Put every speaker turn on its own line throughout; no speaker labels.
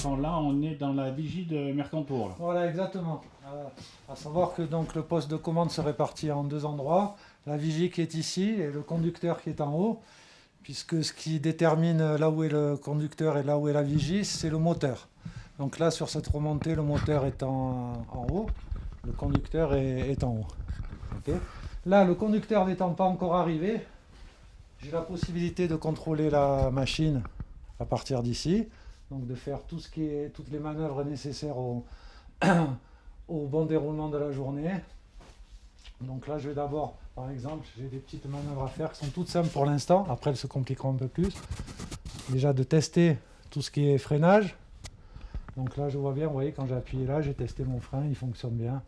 quand là on est dans la vigie de Mercantour. Là.
Voilà, exactement. À savoir que donc le poste de commande se répartit en deux endroits. La vigie qui est ici et le conducteur qui est en haut. Puisque ce qui détermine là où est le conducteur et là où est la vigie, c'est le moteur. Donc là, sur cette remontée, le moteur est en haut, le conducteur est en haut. Okay. Là, le conducteur n'étant pas encore arrivé, j'ai la possibilité de contrôler la machine à partir d'ici, donc de faire toutes les manœuvres nécessaires au bon déroulement de la journée. Donc là, je vais d'abord, par exemple, j'ai des petites manœuvres à faire qui sont toutes simples pour l'instant. Après, elles se compliqueront un peu plus. Déjà, de tester tout ce qui est freinage. Donc là, je vois bien, vous voyez, quand j'ai appuyé là, j'ai testé mon frein, il fonctionne bien.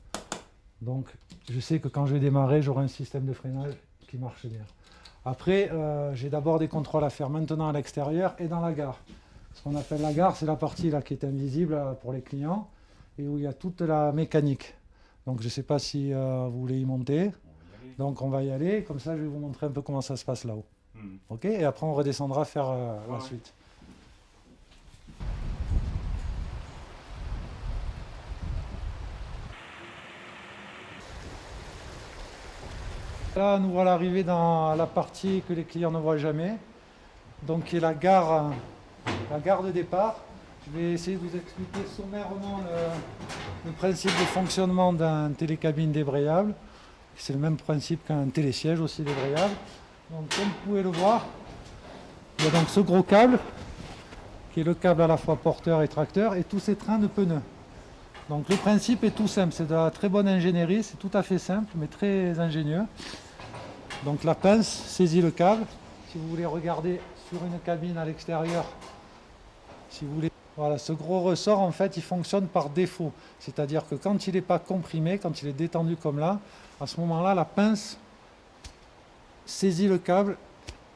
Donc, je sais que quand je vais démarrer, j'aurai un système de freinage qui marche bien. Après, j'ai d'abord des contrôles à faire maintenant à l'extérieur et dans la gare. Ce qu'on appelle la gare, c'est la partie là qui est invisible pour les clients et où il y a toute la mécanique. Donc je ne sais pas si vous voulez y monter. Donc on va y aller, comme ça je vais vous montrer un peu comment ça se passe là-haut. Ok. Et après on redescendra faire la suite. Là nous voilà arrivés dans la partie que les clients ne voient jamais. Donc qui est la gare de départ. Je vais essayer de vous expliquer sommairement le principe de fonctionnement d'un télécabine débrayable. C'est le même principe qu'un télésiège aussi débrayable. Donc comme vous pouvez le voir, il y a donc ce gros câble, qui est le câble à la fois porteur et tracteur, et tous ces trains de pneus. Donc le principe est tout simple, c'est de la très bonne ingénierie, c'est tout à fait simple, mais très ingénieux. Donc la pince saisit le câble. Si vous voulez regarder sur une cabine à l'extérieur, si vous voulez. Voilà, ce gros ressort, en fait, il fonctionne par défaut. C'est-à-dire que quand il n'est pas comprimé, quand il est détendu comme là, à ce moment-là, la pince saisit le câble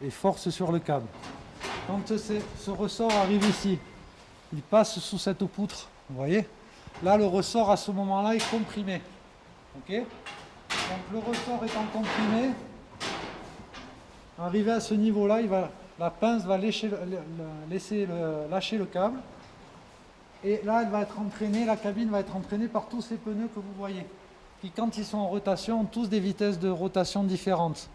et force sur le câble. Quand ce ressort arrive ici, il passe sous cette poutre, vous voyez. Là, le ressort, à ce moment-là, est comprimé. Ok. Donc, le ressort étant comprimé, arrivé à ce niveau-là, la pince va laisser lâcher le câble. Et là, elle va être entraînée, la cabine va être entraînée par tous ces pneus que vous voyez, qui, quand ils sont en rotation, ont tous des vitesses de rotation différentes.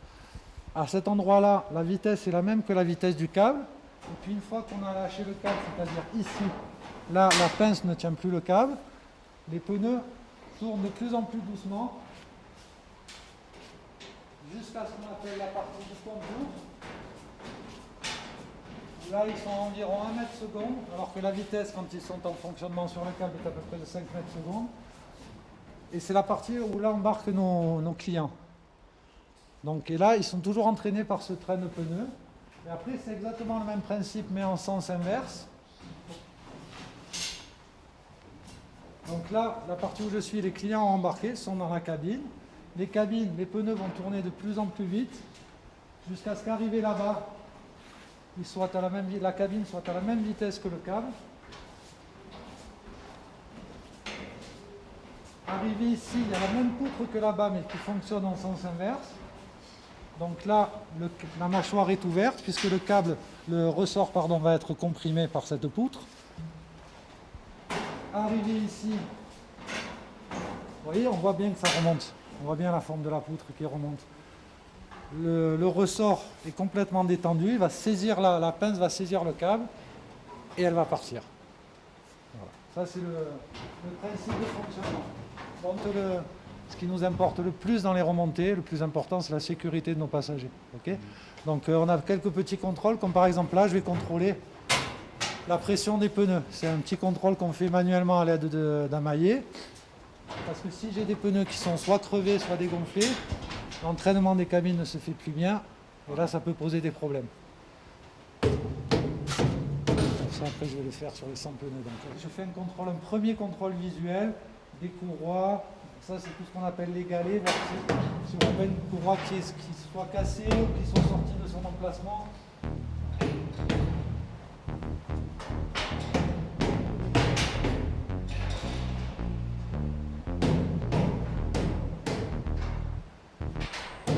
À cet endroit-là, la vitesse est la même que la vitesse du câble. Et puis une fois qu'on a lâché le câble, c'est-à-dire ici, là, la pince ne tient plus le câble. Les pneus tournent de plus en plus doucement, jusqu'à ce qu'on appelle la partie du contour. Là, ils sont à environ 1 mètre seconde, alors que la vitesse, quand ils sont en fonctionnement sur le câble, est à peu près de 5 mètres seconde. Et c'est la partie où là embarquent nos clients. Donc, et là, ils sont toujours entraînés par ce train de pneus. Et après, c'est exactement le même principe, mais en sens inverse. Donc là, la partie où je suis, les clients embarqués sont dans la cabine. Les pneus vont tourner de plus en plus vite, jusqu'à ce qu'arrivé là-bas, la cabine soit à la même vitesse que le câble. Arrivé ici, il y a la même poutre que là-bas, mais qui fonctionne en sens inverse. Donc là, la mâchoire est ouverte, puisque le ressort va être comprimé par cette poutre. Arrivé ici, vous voyez, on voit bien que ça remonte. On voit bien la forme de la poutre qui remonte. Le ressort est complètement détendu, il va saisir la pince va saisir le câble et elle va partir. Voilà. Ça c'est le principe de fonctionnement. Donc ce qui nous importe le plus dans les remontées, le plus important c'est la sécurité de nos passagers. Okay. Donc on a quelques petits contrôles, comme par exemple là je vais contrôler la pression des pneus. C'est un petit contrôle qu'on fait manuellement à l'aide d'un maillet. Parce que si j'ai des pneus qui sont soit crevés, soit dégonflés, l'entraînement des cabines ne se fait plus bien, et là ça peut poser des problèmes. Ça après je vais le faire sur les 100 pneus. Donc, je fais un premier contrôle visuel des courroies. Ça c'est tout ce qu'on appelle les galets, voir si on voit une courroie qui soit cassée ou qui soit sortie de son emplacement.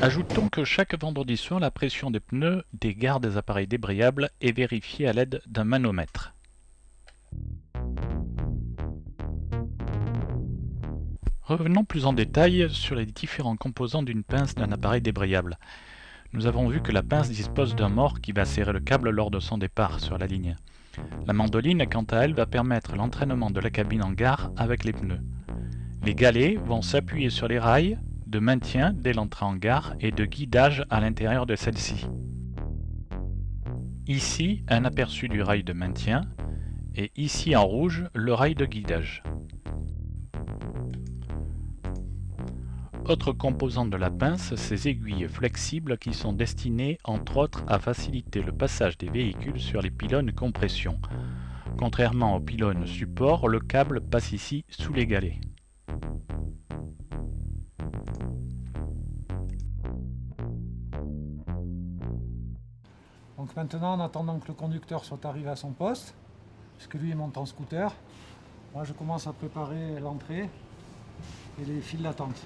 Ajoutons que chaque vendredi soir, la pression des pneus des gares des appareils débrayables est vérifiée à l'aide d'un manomètre. Revenons plus en détail sur les différents composants d'une pince d'un appareil débrayable. Nous avons vu que la pince dispose d'un mort qui va serrer le câble lors de son départ sur la ligne. La mandoline, quant à elle, va permettre l'entraînement de la cabine en gare avec les pneus. Les galets vont s'appuyer sur les rails de maintien dès l'entrée en gare et de guidage à l'intérieur de celle-ci. Ici, un aperçu du rail de maintien et ici en rouge, le rail de guidage. Autre composante de la pince, ces aiguilles flexibles qui sont destinées entre autres à faciliter le passage des véhicules sur les pylônes compression. Contrairement aux pylônes support, le câble passe ici sous les galets.
Donc maintenant, en attendant que le conducteur soit arrivé à son poste, puisque lui il monte en scooter, moi je commence à préparer l'entrée et les files d'attente.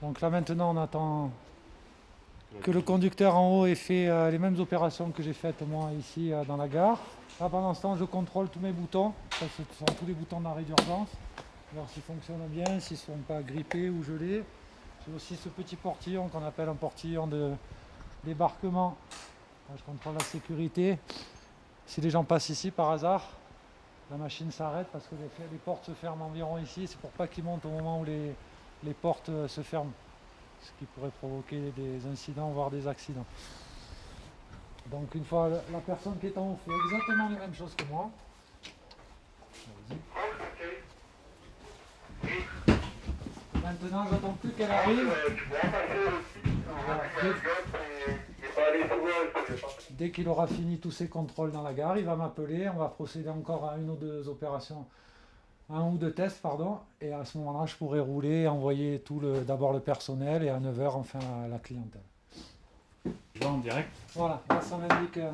Donc là maintenant on attend que le conducteur en haut ait fait les mêmes opérations que j'ai faites moi ici dans la gare. Là pendant ce temps je contrôle tous mes boutons, ça, ce sont tous les boutons d'arrêt d'urgence, voir s'ils fonctionnent bien, s'ils ne sont pas grippés ou gelés. J'ai aussi ce petit portillon qu'on appelle un portillon de débarquement. Là, je contrôle la sécurité. Si les gens passent ici par hasard, la machine s'arrête parce que les portes se ferment environ ici, c'est pour pas qu'ils montent au moment où les portes se ferment, ce qui pourrait provoquer des incidents, voire des accidents. Donc une fois la personne qui est en haut fait exactement les mêmes choses que moi. Maintenant j'attends plus qu'elle arrive. Dès qu'il aura fini tous ses contrôles dans la gare, il va m'appeler, on va procéder encore à une ou deux opérations, un ou deux tests, pardon, et à ce moment-là, je pourrai rouler et envoyer d'abord le personnel et à 9h, enfin, la clientèle.
Je vois en direct.
Voilà, là, ça m'indique, là,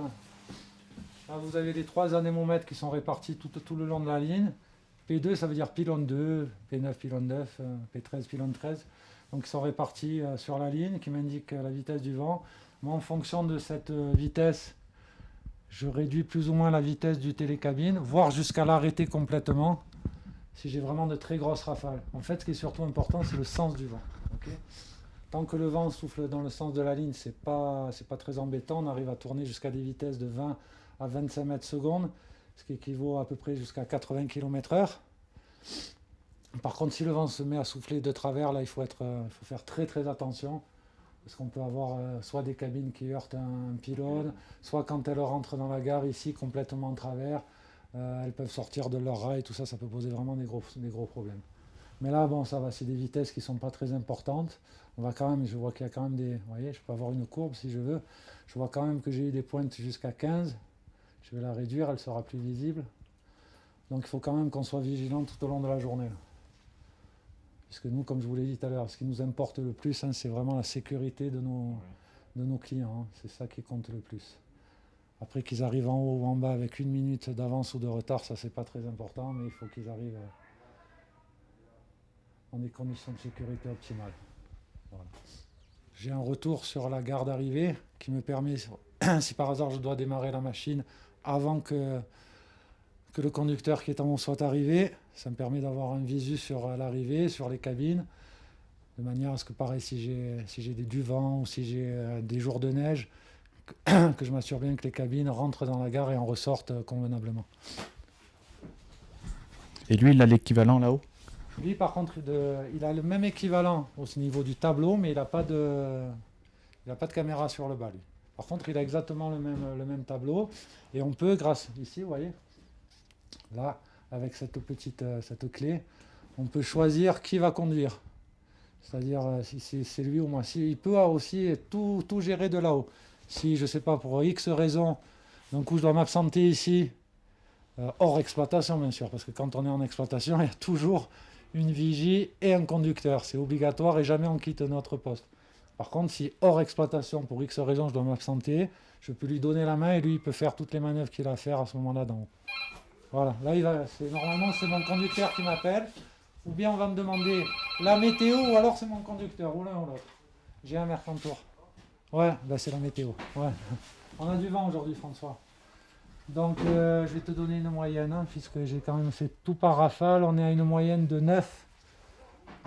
vous avez les 3 anémomètres qui sont répartis tout le long de la ligne. P2, ça veut dire pylône 2, P9, pylône 9, P13, pylône 13. Donc, ils sont répartis sur la ligne, qui m'indique la vitesse du vent. Moi, en fonction de cette vitesse, je réduis plus ou moins la vitesse du télécabine, voire jusqu'à l'arrêter complètement, si j'ai vraiment de très grosses rafales. En fait, ce qui est surtout important, c'est le sens du vent. Okay, tant que le vent souffle dans le sens de la ligne, c'est pas très embêtant. On arrive à tourner jusqu'à des vitesses de 20 à 25 mètres secondes, ce qui équivaut à peu près jusqu'à 80 km/h. Par contre, si le vent se met à souffler de travers, là, il faut faire très très attention, parce qu'on peut avoir soit des cabines qui heurtent un pylône, soit quand elles rentrent dans la gare ici complètement en travers, elles peuvent sortir de leur rail, tout ça, ça peut poser vraiment des gros problèmes. Mais là, bon, ça va, c'est des vitesses qui ne sont pas très importantes. On va quand même, je vois qu'il y a quand même des... Vous voyez, je peux avoir une courbe si je veux. Je vois quand même que j'ai eu des pointes jusqu'à 15. Je vais la réduire, elle sera plus visible. Donc il faut quand même qu'on soit vigilant tout au long de la journée. Là. Puisque nous, comme je vous l'ai dit tout à l'heure, ce qui nous importe le plus, hein, c'est vraiment la sécurité de nos clients. Hein. C'est ça qui compte le plus. Après qu'ils arrivent en haut ou en bas avec 1 minute d'avance ou de retard, ça c'est pas très important, mais il faut qu'ils arrivent dans des conditions de sécurité optimales. Voilà. J'ai un retour sur la gare d'arrivée qui me permet, si par hasard je dois démarrer la machine avant que le conducteur qui est en haut soit arrivé, ça me permet d'avoir un visu sur l'arrivée, sur les cabines, de manière à ce que pareil, si j'ai du vent ou si j'ai des jours de neige, que je m'assure bien que les cabines rentrent dans la gare et en ressortent convenablement.
Et lui, il a l'équivalent là-haut ?
Lui, par contre, il a le même équivalent au niveau du tableau, mais il n'a pas Il n'a pas de caméra sur le bas, lui. Par contre, il a exactement le même tableau. Et on peut, grâce ici, vous voyez, là, avec cette clé, on peut choisir qui va conduire. C'est-à-dire si c'est lui ou moi. Il peut aussi tout gérer de là-haut. Si, je ne sais pas, pour X raison, d'un coup je dois m'absenter ici, hors exploitation bien sûr, parce que quand on est en exploitation, il y a toujours une vigie et un conducteur. C'est obligatoire et jamais on quitte notre poste. Par contre, si hors exploitation, pour X raison, je dois m'absenter, je peux lui donner la main et lui, il peut faire toutes les manœuvres qu'il a à faire à ce moment-là d'en haut. Voilà, là, normalement, c'est mon conducteur qui m'appelle. Ou bien on va me demander la météo, ou alors c'est mon conducteur, ou l'un ou l'autre. J'ai un Mercantour. Ouais, bah c'est la météo. Ouais. On a du vent aujourd'hui, François. Donc, je vais te donner une moyenne, hein, puisque j'ai quand même fait tout par rafale. On est à une moyenne de 9.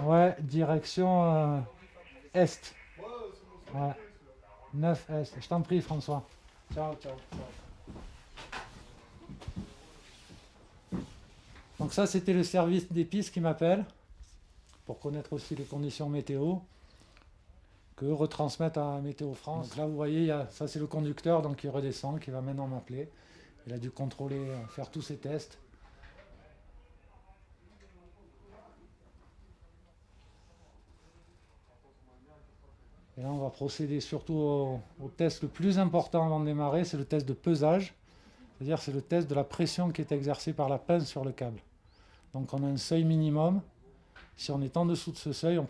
Ouais, direction est. Ouais, 9 est. Je t'en prie, François. Ciao, ciao, ciao. Donc ça, c'était le service des pistes qui m'appelle pour connaître aussi les conditions météo que retransmettent à Météo France. Donc là, vous voyez, ça c'est le conducteur donc qui redescend, qui va maintenant m'appeler. Il a dû contrôler, faire tous ses tests. Et là, on va procéder surtout au test le plus important avant de démarrer, c'est le test de pesage. C'est-à-dire c'est le test de la pression qui est exercée par la pince sur le câble. Donc on a un seuil minimum. Si on est en dessous de ce seuil, on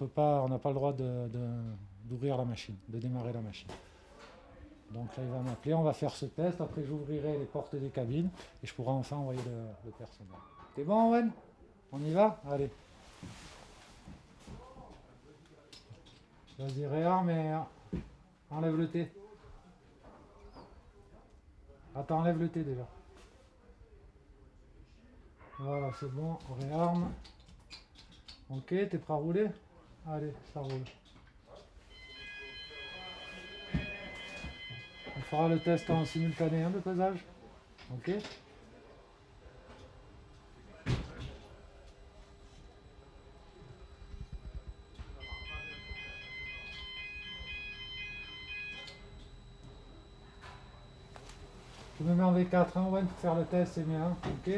n'a pas le droit d'ouvrir la machine, de démarrer la machine. Donc là, il va m'appeler, on va faire ce test. Après, j'ouvrirai les portes des cabines et je pourrai enfin envoyer le personnel. T'es bon, Owen? On y va? Allez. Vas-y, réarme et enlève le thé. Attends, enlève le thé déjà. Voilà, c'est bon, on réarme. Ok, t'es prêt à rouler? Allez, ça roule. On fera le test en simultané de pesage. Ok. Je me mets en V4, hein, Owen, pour faire le test, c'est bien, ok.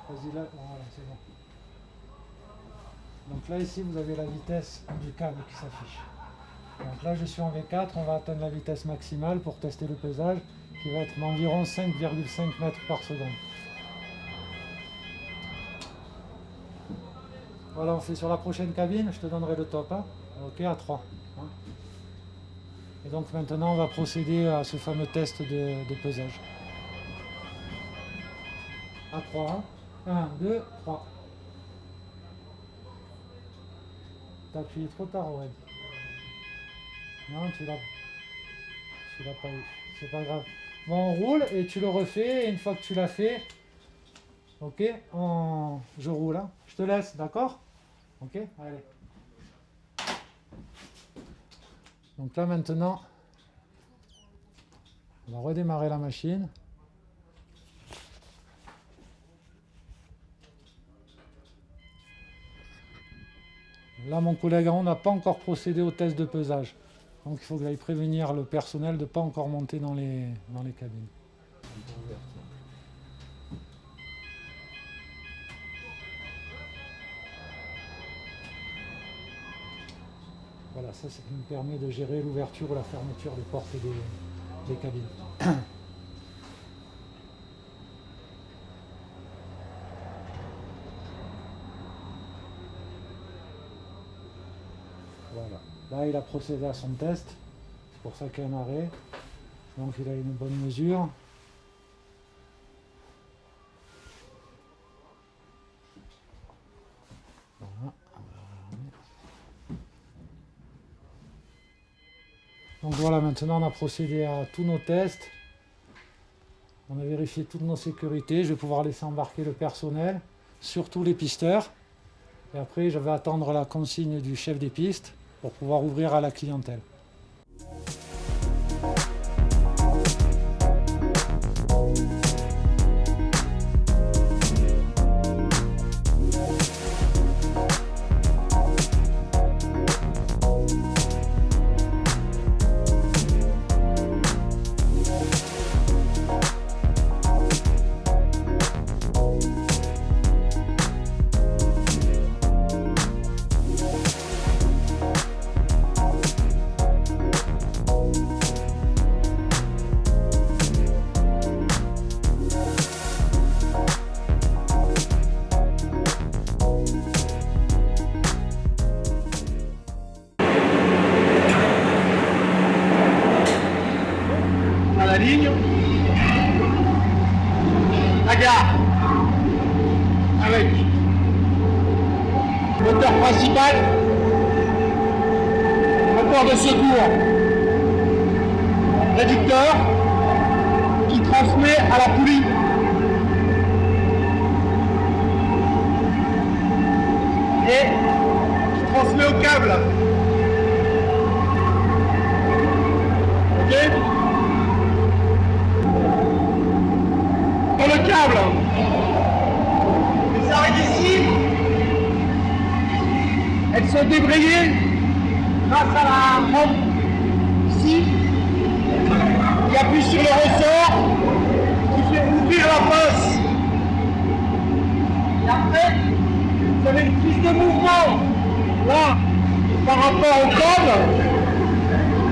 Vas-y là, voilà, c'est bon. Donc là ici vous avez la vitesse du câble qui s'affiche. Donc là je suis en V4, on va atteindre la vitesse maximale pour tester le pesage qui va être d'environ 5,5 mètres par seconde. Voilà, on fait sur la prochaine cabine, je te donnerai le top, hein. Ok, à 3. Hein. Et donc maintenant on va procéder à ce fameux test de pesage. À 3, hein. 1, 2, 3. T'as appuyé trop tard, ouais. Non, tu l'as pas eu. C'est pas grave. Bon, on roule et tu le refais. Et une fois que tu l'as fait, ok, je roule. Hein. Je te laisse, d'accord? Ok, allez. Donc là maintenant, on va redémarrer la machine. Là, mon collègue on n'a pas encore procédé au test de pesage. Donc il faut que j'aille prévenir le personnel de ne pas encore monter dans les cabines. Voilà, ça me permet de gérer l'ouverture ou la fermeture des portes des cabines. Voilà. Là, il a procédé à son test. C'est pour ça qu'il y a un arrêt. Donc, il a une bonne mesure. Voilà. Donc voilà, maintenant on a procédé à tous nos tests. On a vérifié toutes nos sécurités. Je vais pouvoir laisser embarquer le personnel, surtout les pisteurs. Et après, je vais attendre la consigne du chef des pistes pour pouvoir ouvrir à la clientèle.
principal, moteur de secours, réducteur qui transmet à la poulie. Et qui transmet au câble. Ok? Pour le câble, les arrêts d'ici, elles sont débrayées grâce à la rampe ici qui appuie sur le ressort qui fait ouvrir la pince. Et après, vous avez une prise de mouvement là par rapport au câble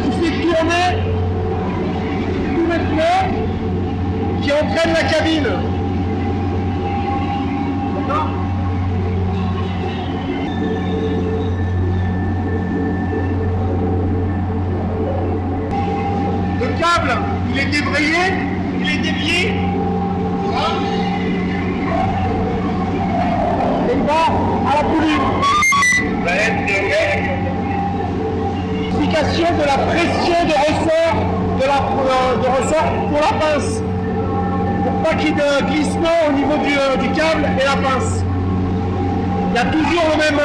qui fait tourner tout le pneus qui entraîne la cabine. D'accord ? Le câble, il est débrayé, il est dévié. Voilà. Et il va à la poulie. Application de la pression de ressort pour la pince. Pour pas qu'il y ait de glissement au niveau du câble et la pince. Il y a toujours le même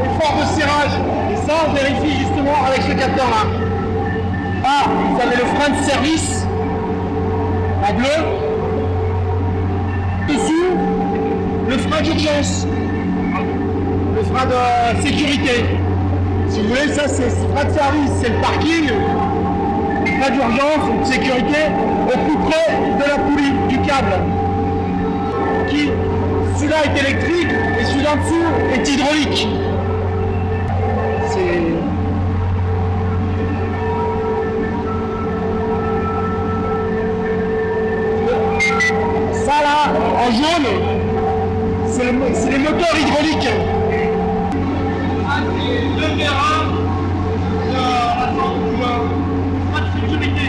effort de serrage. Et ça, on vérifie justement avec ce capteur-là. Ah, vous avez le frein de service en bleu. Dessous, le frein d'urgence. Le frein de sécurité. Si vous voulez, ça c'est le frein de service, c'est le parking. Le frein d'urgence, de sécurité, au plus près de la poulie, du câble. Celui-là est électrique et celui-là en dessous est hydraulique. Ça là, en jaune, c'est les moteurs hydrauliques. Le terrain, pas de sécurité.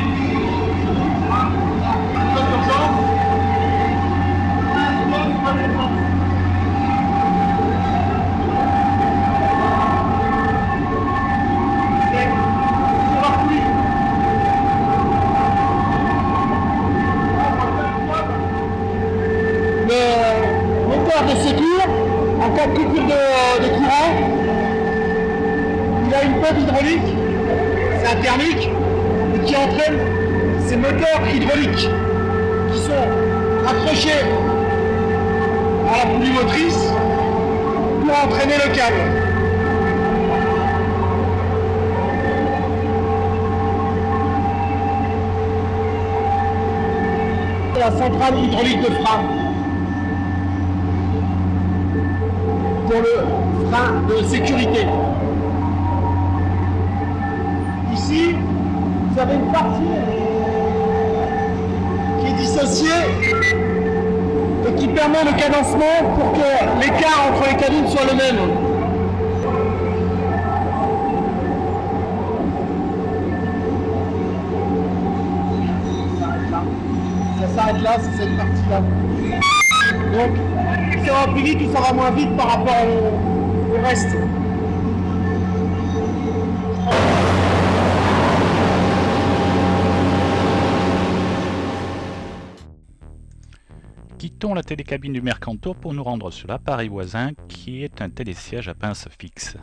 Le moteur de secours, en cas de coupure de courant, il a une pompe hydraulique, c'est un thermique, qui entraîne ces moteurs hydrauliques qui sont accrochés à la poulie motrice pour entraîner le câble. La centrale hydraulique de frein pour le frein de sécurité. Ici, vous avez une partie qui est dissociée et qui permet le cadencement pour que l'écart entre les cabines soit le même. Ça s'arrête là, c'est cette partie-là. Donc, ça va plus vite ou ça va moins vite par rapport au reste.
Quittons la télécabine du Mercantour pour nous rendre sur l'appareil voisin qui est un télésiège à pince fixe.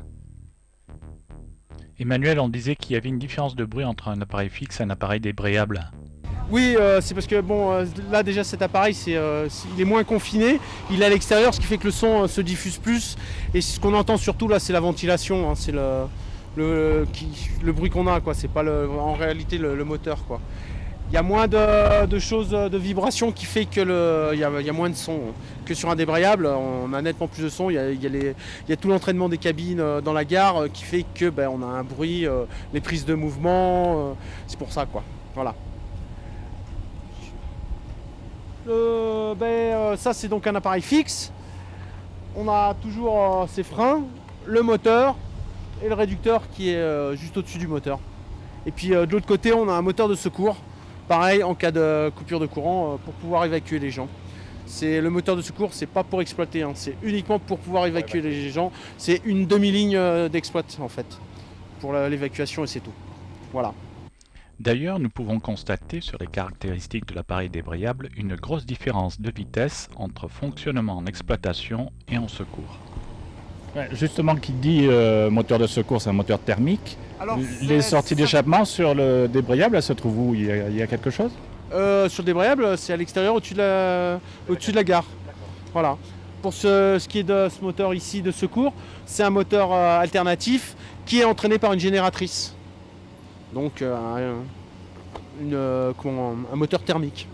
Emmanuel, on disait qu'il y avait une différence de bruit entre un appareil fixe et un appareil débrayable.
Oui, c'est parce que bon, là déjà cet appareil, il est moins confiné, il est à l'extérieur, ce qui fait que le son se diffuse plus. Et ce qu'on entend surtout là, c'est la ventilation, hein, c'est le bruit qu'on a, quoi. C'est pas en réalité le moteur, quoi. Il y a moins de choses, de vibrations qui fait que il y a moins de son que sur un débrayable. On a nettement plus de son. Il y a tout l'entraînement des cabines dans la gare qui fait que on a un bruit, les prises de mouvement. C'est pour ça, quoi. Voilà. Ça c'est donc un appareil fixe. On a toujours ses freins, le moteur et le réducteur qui est juste au-dessus du moteur. Et puis de l'autre côté on a un moteur de secours, pareil en cas de coupure de courant pour pouvoir évacuer les gens. C'est le moteur de secours, c'est pas pour exploiter, hein, c'est uniquement pour pouvoir évacuer les gens. C'est une demi-ligne d'exploit en fait, pour l'évacuation et c'est tout. Voilà.
D'ailleurs, nous pouvons constater sur les caractéristiques de l'appareil débrayable une grosse différence de vitesse entre fonctionnement en exploitation et en secours.
Ouais, justement, qui dit moteur de secours, c'est un moteur thermique.
Alors,
Les sorties d'échappement sur le débrayable, elles se trouvent où? Il y a quelque chose?
Sur le débrayable, c'est à l'extérieur, au-dessus de la gare. Voilà. Pour ce qui est de ce moteur ici de secours, c'est un moteur alternatif qui est entraîné par une génératrice. Donc un moteur thermique.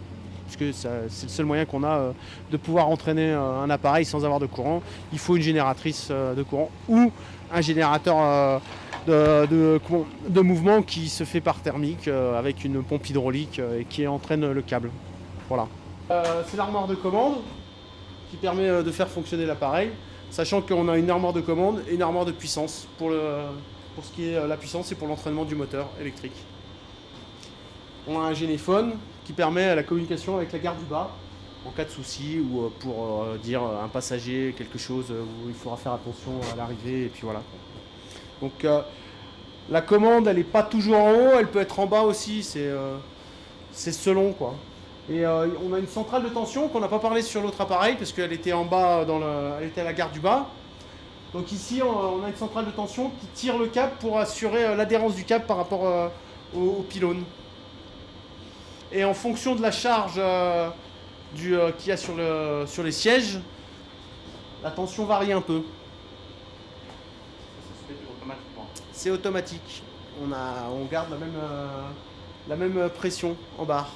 Parce que c'est le seul moyen qu'on a de pouvoir entraîner un appareil sans avoir de courant. Il faut une génératrice de courant ou un générateur de mouvement qui se fait par thermique avec une pompe hydraulique et qui entraîne le câble. Voilà. C'est l'armoire de commande qui permet de faire fonctionner l'appareil, sachant qu'on a une armoire de commande et une armoire de puissance pour ce qui est la puissance et pour l'entraînement du moteur électrique. On a un généphone qui permet la communication avec la gare du bas en cas de souci ou pour dire à un passager quelque chose où il faudra faire attention à l'arrivée et puis voilà. Donc la commande elle n'est pas toujours en haut, elle peut être en bas aussi, c'est selon quoi. Et on a une centrale de tension qu'on n'a pas parlé sur l'autre appareil parce qu'elle était en bas, elle était à la gare du bas. Donc ici on a une centrale de tension qui tire le câble pour assurer l'adhérence du câble par rapport au pylône. Et en fonction de la charge qu'il y a sur les sièges, la tension varie un peu. C'est automatique. On garde la même pression en barre.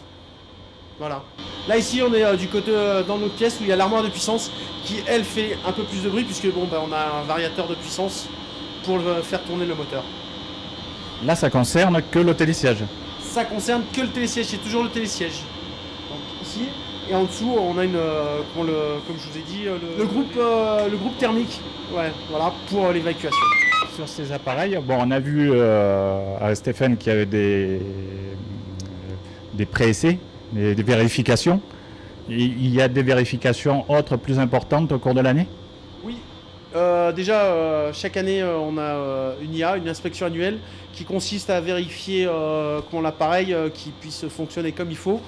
Voilà. Là ici on est du côté dans notre pièce où il y a l'armoire de puissance qui elle fait un peu plus de bruit puisque on a un variateur de puissance pour faire tourner le moteur.
Là, ça concerne que le télésiège.
Ça concerne que le télésiège, c'est toujours le télésiège. Donc ici, et en dessous, on a comme je vous ai dit, le groupe thermique, ouais, voilà, pour l'évacuation.
Sur ces appareils, bon, on a vu à Stéphane qu'il y avait des pré-essais, des vérifications. Il y a des vérifications autres plus importantes au cours de l'année?
Oui. Déjà, chaque année, on a une IA, une inspection annuelle, qui consiste à vérifier qu'on l'appareil qui puisse fonctionner comme il faut,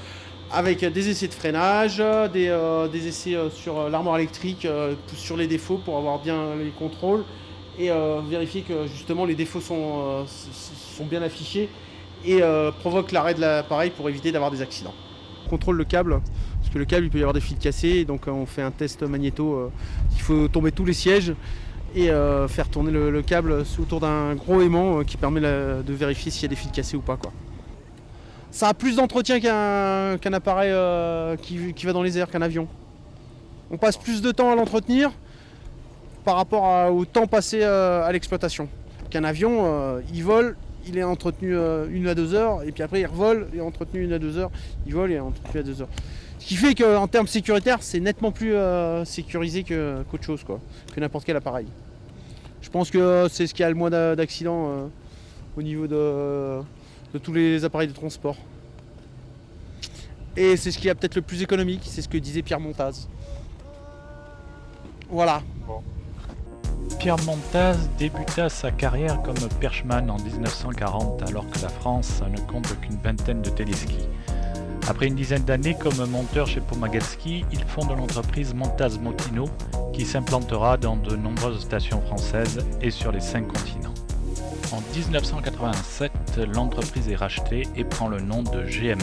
avec des essais de freinage, des essais sur l'armoire électrique, sur les défauts pour avoir bien les contrôles, et vérifier que justement les défauts sont bien affichés et provoquent l'arrêt de l'appareil pour éviter d'avoir des accidents. On contrôle le câble, parce que le câble il peut y avoir des fils cassés, et donc on fait un test magnéto, il faut tomber tous les sièges et faire tourner le câble autour d'un gros aimant qui permet de vérifier s'il y a des fils cassés ou pas, quoi. Ça a plus d'entretien qu'un appareil qui va dans les airs, qu'un avion. On passe plus de temps à l'entretenir par rapport au temps passé à l'exploitation. Qu'un avion, il vole, il est entretenu 1 à 2 heures, et puis après il revole, il est entretenu 1 à 2 heures, il vole et est entretenu à 2 heures. Ce qui fait qu'en termes sécuritaires, c'est nettement plus sécurisé qu'autre chose, quoi, que n'importe quel appareil. Je pense que c'est ce qui a le moins d'accidents au niveau de tous les appareils de transport. Et c'est ce qui est peut-être le plus économique, c'est ce que disait Pierre Montaz. Voilà.
Pierre Montaz débuta sa carrière comme perchman en 1940 alors que la France ne compte qu'une vingtaine de téléskis. Après une dizaine d'années comme monteur chez Pomagalski, il fonde l'entreprise Montaz Motino qui s'implantera dans de nombreuses stations françaises et sur les 5 continents. En 1987, l'entreprise est rachetée et prend le nom de GMM.